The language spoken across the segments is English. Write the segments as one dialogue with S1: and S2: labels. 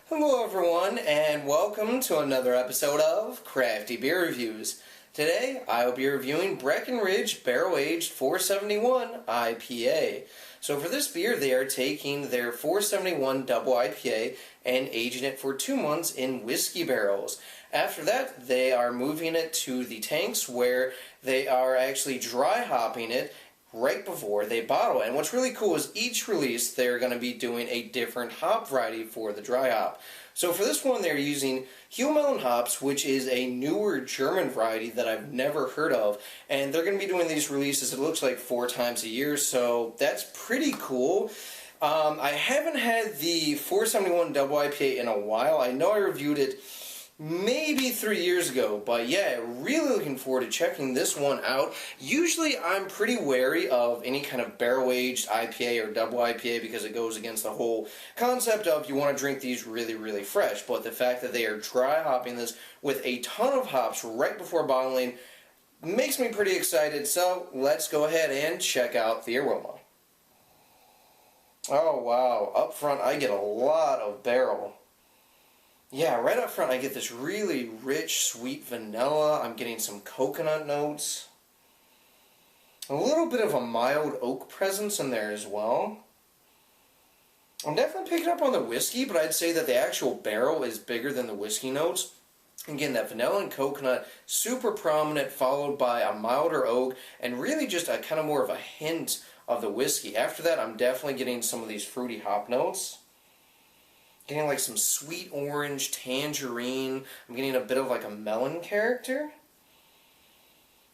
S1: Hello everyone, and welcome to another episode of Crafty Beer Reviews. Today, I will be reviewing Breckenridge Barrel Aged 471 IPA. So for this beer, they are taking their 471 double IPA and aging it for 2 months in whiskey barrels. After that, they are moving it to the tanks where they are actually dry hopping it right before they bottle it. And what's really cool is each release they're going to be doing a different hop variety for the dry hop. So for this one they're using Hüll Melon hops, which is a newer German variety that I've never heard of, and they're going to be doing these releases, it looks like 4 times a year, so that's pretty cool. I haven't had the 471 double IPA in a while. I know I reviewed it maybe 3 years ago, but yeah, really looking forward to checking this one out. Usually I'm pretty wary of any kind of barrel-aged IPA or double IPA because it goes against the whole concept of you want to drink these really, really fresh, but the fact that they are dry hopping this with a ton of hops right before bottling makes me pretty excited, so let's go ahead and check out the aroma. Oh wow, up front I get a lot of barrel. Yeah, right up front I get this really rich, sweet vanilla. I'm getting some coconut notes. A little bit of a mild oak presence in there as well. I'm definitely picking up on the whiskey, but I'd say that the actual barrel is bigger than the whiskey notes. Again, that vanilla and coconut, super prominent, followed by a milder oak, and really just a kind of more of a hint of the whiskey. After that, I'm definitely getting some of these fruity hop notes. Getting like some sweet orange, tangerine. I'm getting a bit of like a melon character.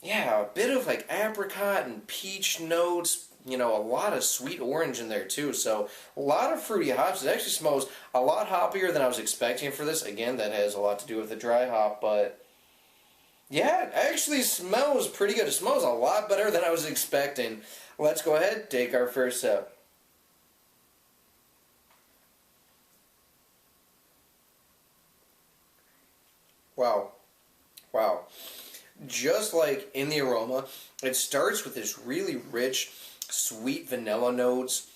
S1: Yeah, a bit of like apricot and peach notes. You know, a lot of sweet orange in there too. So a lot of fruity hops. It actually smells a lot hoppier than I was expecting for this. Again, that has a lot to do with the dry hop, but yeah, it actually smells pretty good. It smells a lot better than I was expecting. Let's go ahead, take our first sip. Wow. Wow. Just like in the aroma, it starts with this really rich, sweet vanilla notes.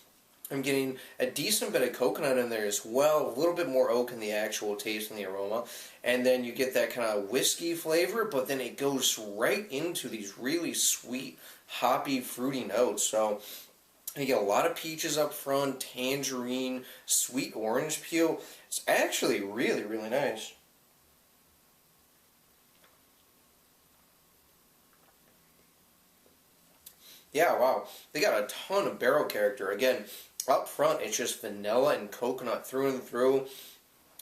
S1: I'm getting a decent bit of coconut in there as well, a little bit more oak in the actual taste and the aroma. And then you get that kind of whiskey flavor, but then it goes right into these really sweet, hoppy, fruity notes. So you get a lot of peaches up front, tangerine, sweet orange peel. It's actually really, really nice. Yeah, wow. They got a ton of barrel character. Again, up front, it's just vanilla and coconut through and through.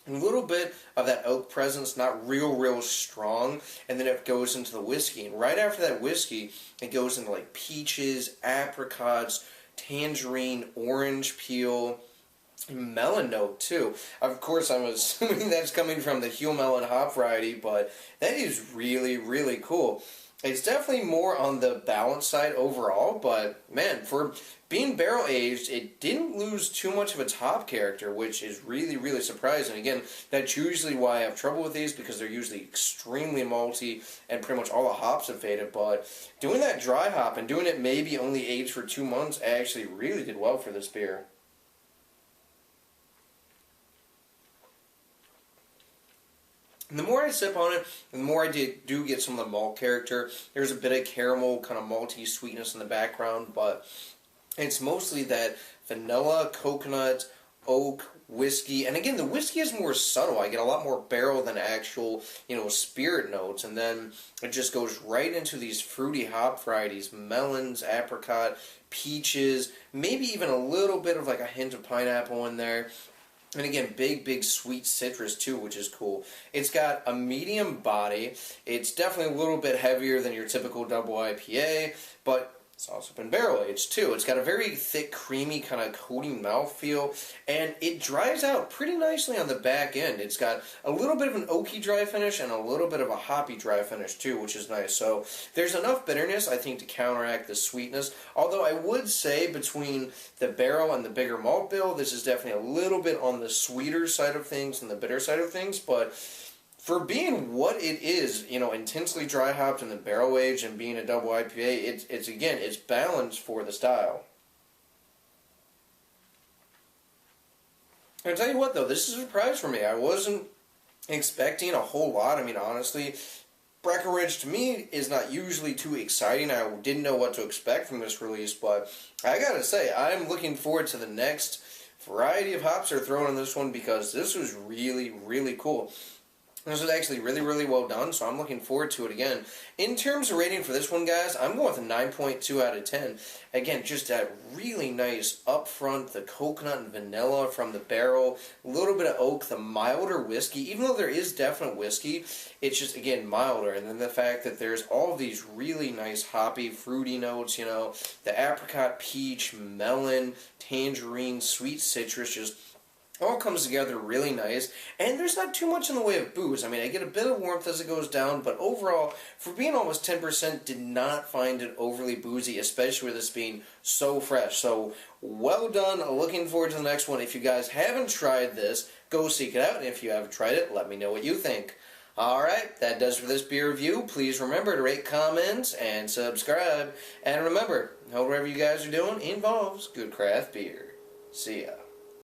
S1: And a little bit of that oak presence, not real strong. And then it goes into the whiskey. And right after that whiskey, it goes into like peaches, apricots, tangerine, orange peel, melon note too. Of course, I'm assuming that's coming from the Hüll Melon hop variety, but that is really, really cool. It's definitely more on the balanced side overall, but man, for being barrel aged, it didn't lose too much of its hop character, which is really, really surprising. Again, that's usually why I have trouble with these, because they're usually extremely malty and pretty much all the hops have faded, but doing that dry hop and doing it maybe only aged for 2 months actually really did well for this beer. And the more I sip on it, the more I do get some of the malt character. There's a bit of caramel, kind of malty sweetness in the background, but it's mostly that vanilla, coconut, oak, whiskey. And again, the whiskey is more subtle. I get a lot more barrel than actual, spirit notes. And then it just goes right into these fruity hop varieties, melons, apricot, peaches, maybe even a little bit of like a hint of pineapple in there. And again, big sweet citrus too, which is cool. It's got a medium body. It's definitely a little bit heavier than your typical double IPA, but it's also been barrel aged too. It's got a very thick, creamy kind of coating mouthfeel, and it dries out pretty nicely on the back end. It's got a little bit of an oaky dry finish and a little bit of a hoppy dry finish too, which is nice. So there's enough bitterness, I think, to counteract the sweetness. Although I would say between the barrel and the bigger malt bill, this is definitely a little bit on the sweeter side of things than the bitter side of things, but for being what it is, intensely dry hopped in the barrel aged and being a double IPA, it's balanced for the style. I tell you what, though, this is a surprise for me. I wasn't expecting a whole lot. I mean, honestly, Breckenridge to me is not usually too exciting. I didn't know what to expect from this release, but I gotta say, I'm looking forward to the next variety of hops they're throwing in this one because this was really, really cool. This was actually really, really well done, so I'm looking forward to it again. In terms of rating for this one, guys, I'm going with a 9.2 out of 10. Again, just that really nice up front, the coconut and vanilla from the barrel, a little bit of oak, the milder whiskey. Even though there is definite whiskey, it's just, again, milder. And then the fact that there's all of these really nice hoppy, fruity notes, you know, the apricot, peach, melon, tangerine, sweet citrus, just all comes together really nice, and there's not too much in the way of booze. I mean, I get a bit of warmth as it goes down, but overall, for being almost 10%, did not find it overly boozy, especially with this being so fresh. So, well done. Looking forward to the next one. If you guys haven't tried this, go seek it out, and if you haven't tried it, let me know what you think. Alright, that does for this beer review. Please remember to rate, comment, and subscribe. And remember, whatever you guys are doing involves good craft beer. See ya.